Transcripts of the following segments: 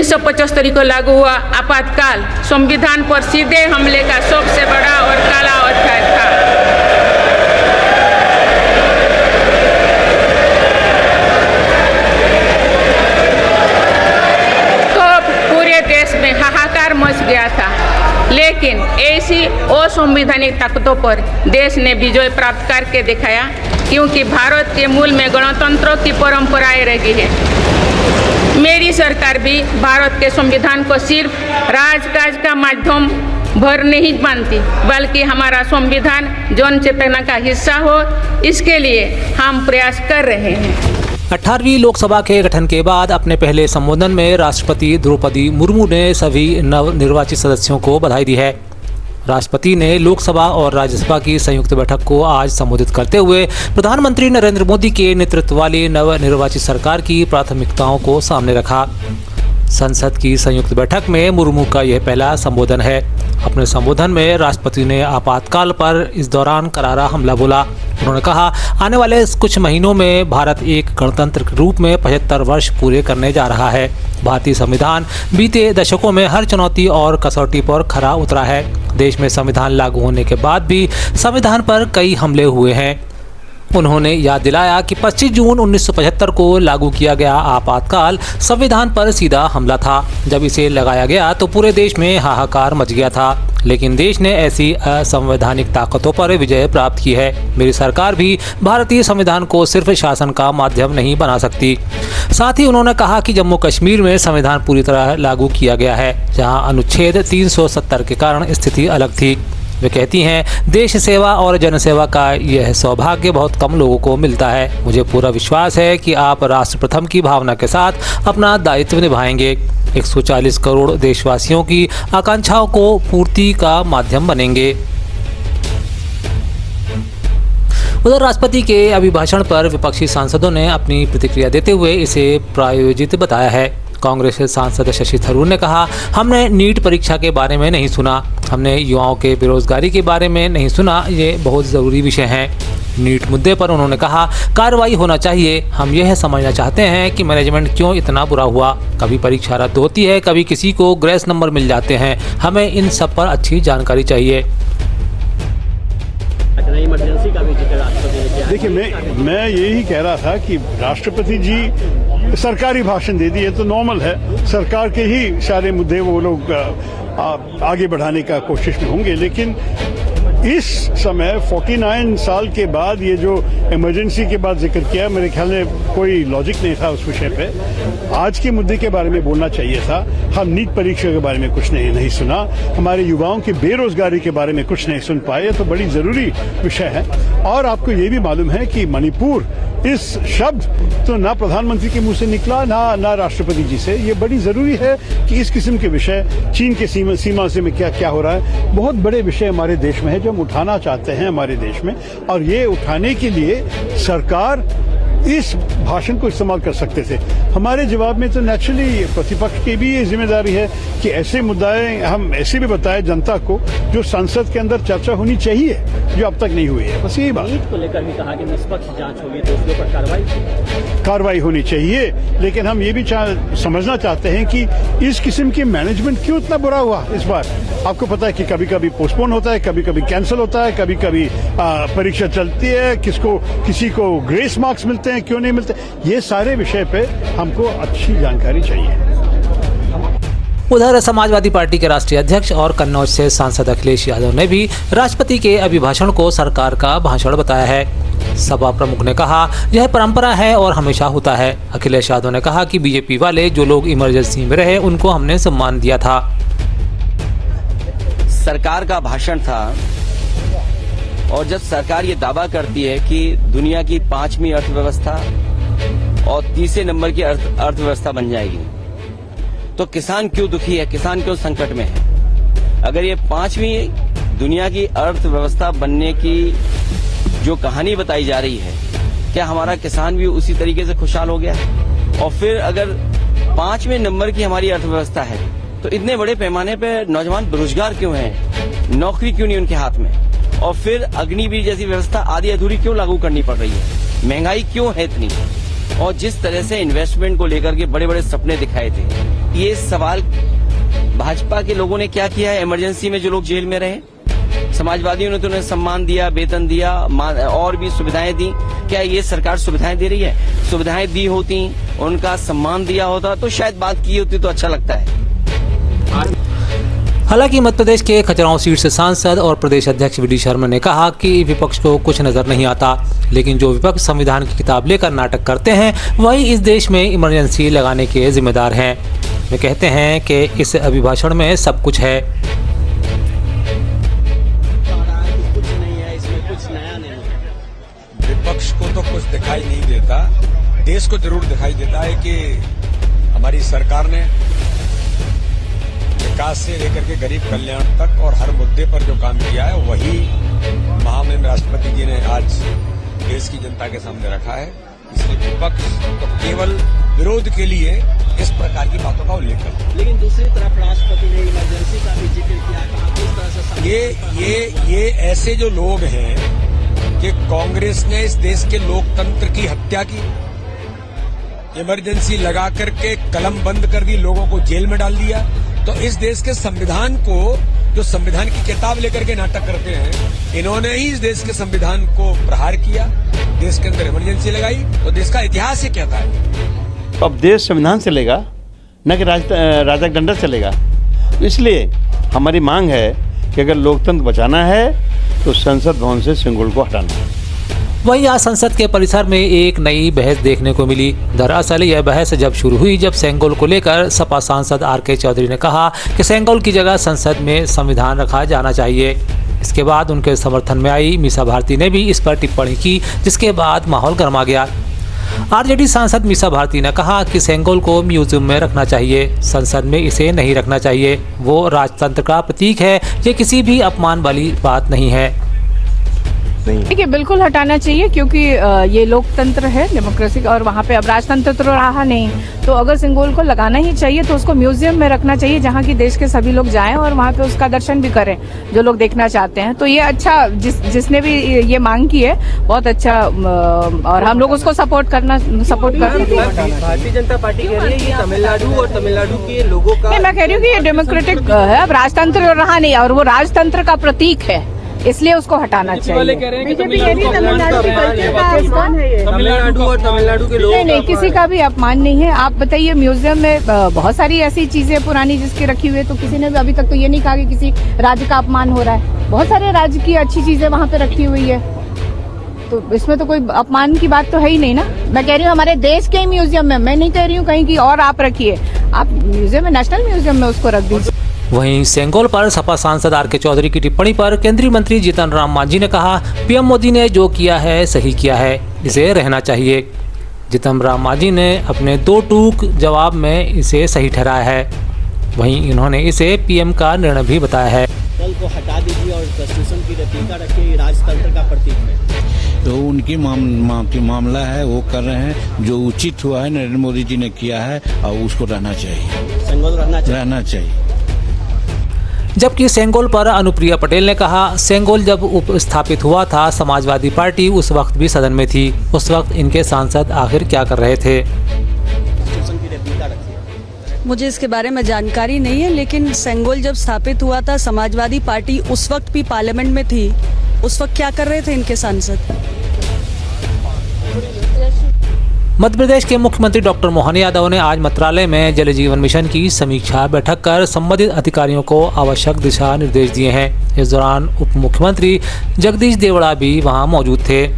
1975 को लागू हुआ आपातकाल संविधान पर सीधे हमले का सबसे बड़ा और काला अध्याय था। तो पूरे देश में हाहाकार मच गया था, लेकिन ऐसी असंवैधानिक ताकतों पर देश ने विजय प्राप्त करके दिखाया, क्योंकि भारत के मूल में गणतंत्र की परंपराएं रही है। मेरी सरकार भी भारत के संविधान को सिर्फ राजकाज का माध्यम भर नहीं मानती, बल्कि हमारा संविधान जन चेतना का हिस्सा हो, इसके लिए हम प्रयास कर रहे हैं। 18वीं लोकसभा के गठन के बाद अपने पहले संबोधन में राष्ट्रपति द्रौपदी मुर्मू ने सभी नवनिर्वाचित सदस्यों को बधाई दी है। राष्ट्रपति ने लोकसभा और राज्यसभा की संयुक्त बैठक को आज संबोधित करते हुए प्रधानमंत्री नरेंद्र मोदी के नेतृत्व वाली नवनिर्वाचित सरकार की प्राथमिकताओं को सामने रखा। संसद की संयुक्त बैठक में मुर्मू का यह पहला संबोधन है। अपने संबोधन में राष्ट्रपति ने आपातकाल पर इस दौरान करारा हमला बोला। उन्होंने कहा, आने वाले कुछ महीनों में भारत एक गणतंत्र के रूप में 75 वर्ष पूरे करने जा रहा है। भारतीय संविधान बीते दशकों में हर चुनौती और कसौटी पर खरा उतरा है। देश में संविधान लागू होने के बाद भी संविधान पर कई हमले हुए हैं। उन्होंने याद दिलाया कि 25 जून 1975 को लागू किया गया आपातकाल संविधान पर सीधा हमला था। जब इसे लगाया गया तो पूरे देश में हाहाकार मच गया था, लेकिन देश ने ऐसी असंवैधानिक ताकतों पर विजय प्राप्त की है। मेरी सरकार भी भारतीय संविधान को सिर्फ शासन का माध्यम नहीं बना सकती। साथ ही उन्होंने कहा कि जम्मू कश्मीर में संविधान पूरी तरह लागू किया गया है, जहां अनुच्छेद 370 के कारण स्थिति अलग थी। वे कहती हैं, देश सेवा और जनसेवा का यह सौभाग्य बहुत कम लोगों को मिलता है। मुझे पूरा विश्वास है कि आप राष्ट्र प्रथम की भावना के साथ अपना दायित्व निभाएंगे, 140 करोड़ देशवासियों की आकांक्षाओं को पूर्ति का माध्यम बनेंगे। उधर राष्ट्रपति के अभिभाषण पर विपक्षी सांसदों ने अपनी प्रतिक्रिया देते हुए इसे प्रायोजित बताया है। कांग्रेस सांसद शशि थरूर ने कहा, हमने नीट परीक्षा के बारे में नहीं सुना, हमने युवाओं के बेरोजगारी के बारे में नहीं सुना, ये बहुत ज़रूरी विषय हैं। नीट मुद्दे पर उन्होंने कहा, कार्रवाई होना चाहिए। हम यह समझना चाहते हैं कि मैनेजमेंट क्यों इतना बुरा हुआ। कभी परीक्षा रद्द होती है, कभी किसी को ग्रेस नंबर मिल जाते हैं। हमें इन सब पर अच्छी जानकारी चाहिए। इमरजेंसी का भी जिक्र राष्ट्रपति ने किया। देखिए, मैं यही कह रहा था कि राष्ट्रपति जी सरकारी भाषण दे दिए तो नॉर्मल है, सरकार के ही सारे मुद्दे वो लोग आगे बढ़ाने का कोशिश में होंगे, लेकिन इस समय 49 साल के बाद ये जो इमरजेंसी के बाद जिक्र किया, मेरे ख्याल में कोई लॉजिक नहीं था उस विषय पे। आज के मुद्दे के बारे में बोलना चाहिए था। हम नीट परीक्षा के बारे में कुछ नहीं सुना, हमारे युवाओं की बेरोजगारी के बारे में कुछ नहीं सुन पाए, तो बड़ी जरूरी विषय है। और आपको ये भी मालूम है कि मणिपुर इस शब्द तो ना प्रधानमंत्री के मुंह से निकला ना राष्ट्रपति जी से। ये बड़ी जरूरी है कि इस किस्म के विषय, चीन के सीमा से में क्या हो रहा है, बहुत बड़े विषय हमारे देश में है जो हम उठाना चाहते हैं हमारे देश में, और ये उठाने के लिए सरकार इस भाषण को इस्तेमाल कर सकते थे। हमारे जवाब में तो नेचुरली प्रतिपक्ष की भी ये जिम्मेदारी है कि ऐसे मुद्दे हम ऐसे भी बताएं जनता को जो संसद के अंदर चर्चा होनी चाहिए, जो अब तक नहीं हुई है। बस यही बात। नीट को लेकर भी कहा कि निष्पक्ष जांच होगी तो उसके ऊपर कार्रवाई होनी चाहिए, लेकिन हम ये भी समझना चाहते हैं कि इस किस्म की मैनेजमेंट क्यों इतना बुरा हुआ इस बार। आपको पता है कि कभी कभी पोस्टपोन होता है, कभी कभी कैंसिल होता है, कभी कभी परीक्षा चलती है, किसी को ग्रेस मार्क्स मिलते हैं, क्यों नहीं मिलते। ये सारे विषय पे हमको अच्छी जानकारी चाहिए। उधर समाजवादी पार्टी के राष्ट्रीय अध्यक्ष और कन्नौज से सांसद अखिलेश यादव ने भी राष्ट्रपति के अभिभाषण को सरकार का भाषण बताया है। सपा प्रमुख ने कहा, यह परंपरा है और हमेशा होता है। अखिलेश यादव ने कहा कि बीजेपी वाले जो लोग इमरजेंसी में रहे उनको हमने सम्मान दिया था। सरकार का भाषण था, और जब सरकार ये दावा करती है कि दुनिया की 5वीं अर्थव्यवस्था और 30 नंबर की अर्थव्यवस्था बन जाएगी, तो किसान क्यों दुखी है, किसान क्यों संकट में है। अगर ये 5वीं दुनिया की अर्थव्यवस्था बनने की जो कहानी बताई जा रही है, क्या हमारा किसान भी उसी तरीके से खुशहाल हो गया है? और फिर अगर 5वें नंबर की हमारी अर्थव्यवस्था है, तो इतने बड़े पैमाने पर नौजवान बेरोजगार क्यों हैं, नौकरी क्यों नहीं उनके हाथ में? और फिर अग्निवीर जैसी व्यवस्था आधी अधूरी क्यों लागू करनी पड़ रही है? महंगाई क्यों है इतनी? और जिस तरह से इन्वेस्टमेंट को लेकर के बड़े बड़े सपने दिखाए थे, ये सवाल भाजपा के लोगों ने क्या किया है? इमरजेंसी में जो लोग जेल में रहे, समाजवादियों ने तो उन्हें सम्मान दिया, वेतन दिया, और भी सुविधाएं दी। क्या ये सरकार सुविधाएं दे रही है? सुविधाएं दी होती, उनका सम्मान दिया होता तो शायद बात की होती तो अच्छा लगता है। हालांकि मध्य प्रदेश के खजुराहो सीट से सांसद और प्रदेश अध्यक्ष वी डी शर्मा ने कहा कि विपक्ष को कुछ नजर नहीं आता, लेकिन जो विपक्ष संविधान की किताब लेकर नाटक करते हैं वही इस देश में इमरजेंसी लगाने के जिम्मेदार हैं। वे कहते हैं कि इस अभिभाषण में सब कुछ है। कुछ नहीं है इसमें, कुछ नया नहीं है। विपक्ष को तो कुछ दिखाई नहीं देता, देश को जरूर दिखाई देता है कि हमारी सरकार ने विकास से लेकर के गरीब कल्याण तक और हर मुद्दे पर जो काम किया है वही महामहिम राष्ट्रपति जी ने आज देश की जनता के सामने रखा है। इसलिए विपक्ष तो केवल विरोध के लिए इस प्रकार की बातों का उल्लेख करता है। लेकिन दूसरी तरफ राष्ट्रपति ने इमरजेंसी का भी जिक्र किया कि किस तरह से ये ऐसे जो लोग हैं कि कांग्रेस ने इस देश के लोकतंत्र की हत्या की, इमरजेंसी लगा करके कलम बंद कर दी, लोगों को जेल में डाल दिया। तो इस देश के संविधान को, जो संविधान की किताब लेकर के नाटक करते हैं, इन्होंने ही इस देश के संविधान को प्रहार किया, देश के अंदर इमरजेंसी लगाई। तो देश का इतिहास ये कहता है। अब देश संविधान चलेगा, न कि राजक दंड चलेगा। तो इसलिए हमारी मांग है कि अगर लोकतंत्र बचाना है तो संसद भवन से सिंगुल को हटाना है। वहीं आज संसद के परिसर में एक नई बहस देखने को मिली। दरअसल यह बहस जब शुरू हुई जब सेंगोल को लेकर सपा सांसद आर.के. चौधरी ने कहा कि सेंगोल की जगह संसद में संविधान रखा जाना चाहिए। इसके बाद उनके समर्थन में आई मीसा भारती ने भी इस पर टिप्पणी की, जिसके बाद माहौल गर्मा गया। आरजेडी सांसद मीसा भारती ने कहा कि सेंगोल को म्यूजियम में रखना चाहिए, संसद में इसे नहीं रखना चाहिए। वो राजतंत्र का प्रतीक है, ये किसी भी अपमान वाली बात नहीं है। देखिए, बिल्कुल हटाना चाहिए क्योंकि ये लोकतंत्र है, डेमोक्रेसी का, और वहाँ पे अब राजतंत्र तो रहा नहीं। तो अगर सिंगोल को लगाना ही चाहिए तो उसको म्यूजियम में रखना चाहिए, जहाँ की देश के सभी लोग जाएं और वहाँ पे उसका दर्शन भी करें जो लोग देखना चाहते हैं। तो ये अच्छा, जिसने भी ये मांग की है बहुत अच्छा, और हम लोग उसको सपोर्ट करते हैं। भारतीय जनता पार्टी कह रही है ये तमिलनाडु और तमिलनाडु के लोगों का, नहीं, मैं कह रही हूँ कि ये डेमोक्रेटिक है, अब राजतंत्र रहा नहीं और वो राजतंत्र का प्रतीक है, इसलिए उसको हटाना चाहिए। तमिलनाडु और तमिलनाडु के लोग, नहीं, किसी का भी अपमान नहीं है। आप बताइए, म्यूजियम में बहुत सारी ऐसी चीजें पुरानी जिसकी रखी हुई है, तो किसी ने भी अभी तक तो ये नहीं कहा कि किसी राज्य का अपमान हो रहा है। बहुत सारे राज्य की अच्छी चीजें वहाँ पे रखी हुई है, तो इसमें तो कोई अपमान की बात तो है ही नहीं ना। मैं कह रही हूँ हमारे देश के म्यूजियम में, मैं नहीं कह रही हूँ कहीं की और आप रखिए, आप म्यूजियम में, नेशनल म्यूजियम में उसको रख दीजिए। वहीं सेंगोल पर सपा सांसद आर.के. चौधरी की टिप्पणी पर केंद्रीय मंत्री जीतन राम मांझी ने कहा, पीएम मोदी ने जो किया है सही किया है, इसे रहना चाहिए। जीतन राम मांझी ने अपने 2 टूक जवाब में इसे सही ठहराया है। वहीं इन्होंने इसे पीएम का निर्णय भी बताया है। कल को हटा दीजिए और कॉन्स्टिट्यूशन की रेप्लिका रखिए, राजतंत्र का प्रतीक है। तो उनकी मामला है, वो कर रहे हैं, जो उचित हुआ है नरेंद्र मोदी जी ने किया है और उसको रहना चाहिए, सिंगल रहना चाहिए। जबकि सेंगोल पर अनुप्रिया पटेल ने कहा, सेंगोल जब उपस्थापित हुआ था समाजवादी पार्टी उस वक्त भी सदन में थी, उस वक्त इनके सांसद आखिर क्या कर रहे थे। मुझे इसके बारे में जानकारी नहीं है, लेकिन सेंगोल जब स्थापित हुआ था समाजवादी पार्टी उस वक्त भी पार्लियामेंट में थी, उस वक्त क्या कर रहे थे इनके सांसद। मध्य प्रदेश के मुख्यमंत्री डॉक्टर मोहन यादव ने आज मंत्रालय में जल जीवन मिशन की समीक्षा बैठक कर संबंधित अधिकारियों को आवश्यक दिशा निर्देश दिए हैं। इस दौरान उप मुख्यमंत्री जगदीश देवड़ा भी वहां मौजूद थे।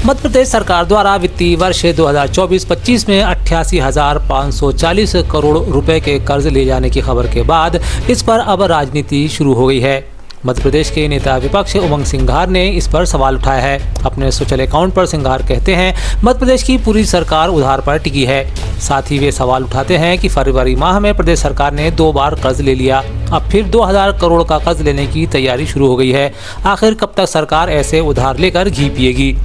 मध्य प्रदेश सरकार द्वारा वित्तीय वर्ष 2024-25 में 88,540 करोड़ रुपए के कर्ज ले जाने की खबर के बाद इस पर अब राजनीति शुरू हो गई है। मध्य प्रदेश के नेता विपक्ष उमंग सिंघार ने इस पर सवाल उठाया है। अपने सोशल अकाउंट पर सिंघार कहते हैं, मध्य प्रदेश की पूरी सरकार उधार पर टिकी है। साथ ही वे सवाल उठाते हैं कि फरवरी माह में प्रदेश सरकार ने 2 बार कर्ज ले लिया, अब फिर 2000 करोड़ का कर्ज लेने की तैयारी शुरू हो गई है। आखिर कब तक सरकार ऐसे उधार लेकर घी पिएगी।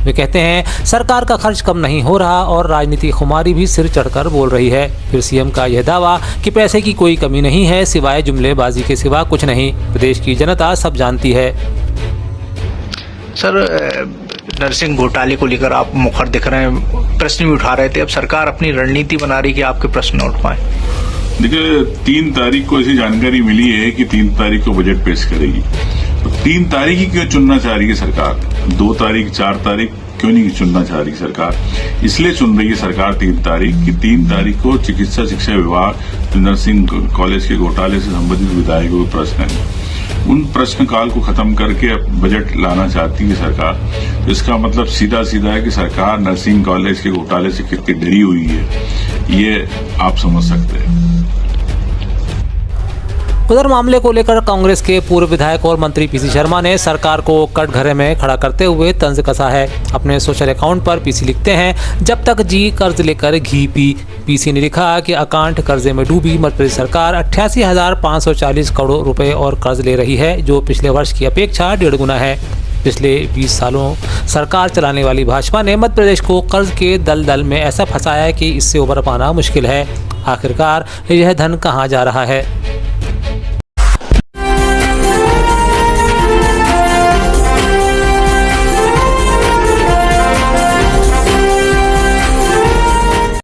वे कहते हैं, सरकार का खर्च कम नहीं हो रहा और राजनीतिक खुमारी भी सिर चढ़कर बोल रही है। फिर सीएम का यह दावा कि पैसे की कोई कमी नहीं है, सिवाय जुमलेबाजी के सिवा कुछ नहीं। प्रदेश की जनता सब जानती है। सर, नरसिंह घोटाले को लेकर आप मुखर दिख रहे हैं, प्रश्न भी उठा रहे थे। अब सरकार अपनी रणनीति बना रही कि आपके प्रश्न उठ पाए। देखिए 3 तारीख को ऐसी जानकारी मिली है कि 3 तारीख को बजट पेश करेगी। तो 3 तारीख ही क्यों चुनना चाह रही है सरकार? 2 तारीख 4 तारीख क्यों नहीं चुनना चाह रही सरकार? इसलिए चुन रही है सरकार 3 तारीख कि 3 तारीख को चिकित्सा शिक्षा विभाग नर्सिंग कॉलेज के घोटाले से संबंधित विधायकों के प्रश्न है, उन प्रश्न काल को खत्म करके बजट लाना चाहती है सरकार। तो इसका मतलब सीधा सीधा है कि सरकार नर्सिंग कॉलेज के घोटाले से कितनी डरी हुई है, ये आप समझ सकते हैं। उधर मामले को लेकर कांग्रेस के पूर्व विधायक और मंत्री पीसी शर्मा ने सरकार को कटघरे में खड़ा करते हुए तंज कसा है। अपने सोशल अकाउंट पर पीसी लिखते हैं, जब तक जी कर्ज लेकर घी पी। पीसी ने लिखा कि अकांठ कर्जे में डूबी मध्य प्रदेश सरकार 88,540 करोड़ रुपए और कर्ज ले रही है, जो पिछले वर्ष की अपेक्षा 1.5 गुना है। पिछले 20 सालों सरकार चलाने वाली भाजपा ने मध्य प्रदेश को कर्ज के दलदल में ऐसा फंसाया है कि इससे उबर पाना मुश्किल है। आखिरकार यह धन कहाँ जा रहा है?